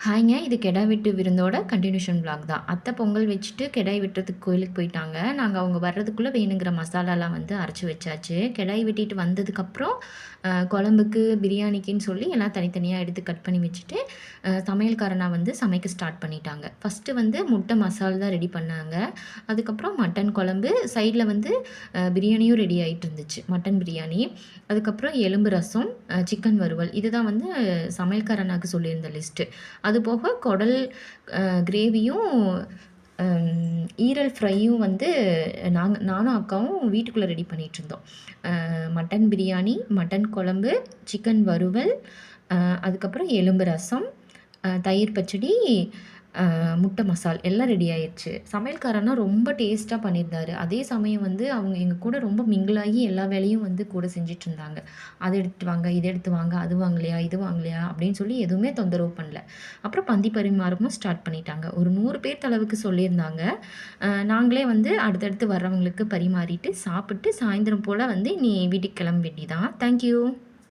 ஹாய்ங்க. இது கெடா வெட்டு விருந்தோட கன்டினியூஷன் விளாக் தான். அத்தை பொங்கல் வச்சுட்டு கெடாய் வெட்டுறதுக்கு கோயிலுக்கு போயிட்டாங்க. நாங்க அவங்க வர்றதுக்குள்ள வேணுங்கிற மசாலாலாம் வந்து அரைச்சு வச்சாச்சு. கெடாய் வெட்டிட்டு வந்ததுக்கப்புறம் குழம்புக்கு, பிரியாணிக்குன்னு சொல்லி எல்லாம் தனித்தனியா எடுத்து கட் பண்ணி வச்சுட்டு, சமையல்காரனா வந்து சமைக்க ஸ்டார்ட் பண்ணிட்டாங்க. ஃபர்ஸ்ட்டு வந்து முட்டை மசால் தான் ரெடி பண்ணாங்க. அதுக்கப்புறம் மட்டன் குழம்பு, சைடில வந்து பிரியாணியும் ரெடி ஆயிட்டு இருந்துச்சு. மட்டன் பிரியாணி. அதுக்கப்புறம் எலும்பு ரசம், சிக்கன் வறுவல். இதுதான் வந்து சமையல்காரனாக்கு சொல்லியிருந்த லிஸ்ட்டு. அதுபோக குடல் கிரேவியும் ஈரல் ஃப்ரையும் வந்து நானும் அக்காவும் வீட்டுக்குள்ளே ரெடி பண்ணிகிட்ருந்தோம். மட்டன் பிரியாணி, மட்டன் குழம்பு, சிக்கன் வறுவல், அதுக்கப்புறம் எலும்பு ரசம், தயிர் பச்சடி, முட்டை மசால் எல்லாம் ரெடி ஆயிடுச்சு. சமையல்காரன்னா ரொம்ப டேஸ்ட்டாக பண்ணியிருந்தாரு. அதே சமயம் வந்து அவங்க எங்கள் கூட ரொம்ப மிங்கிளாகி எல்லா வேலையும் வந்து கூட செஞ்சிட்ருந்தாங்க. "அதை எடுத்துட்டு வாங்க, இதை எடுத்து வாங்க, அது வாங்கலையா, இது வாங்கலையா" அப்படின்னு சொல்லி எதுவுமே தொந்தரவு பண்ணல. அப்புறம் பந்தி பரிமாறமும் ஸ்டார்ட் பண்ணிட்டாங்க. ஒரு 100 பேர் அளவுக்கு சொல்லியிருந்தாங்க. நாங்களே வந்து அடுத்தடுத்து வர்றவங்களுக்கு பரிமாறிட்டு, சாப்பிட்டு சாயந்தரம் போல வந்து இனி வீட்டுக்கு கிளம்ப வேண்டியதான். Thank you.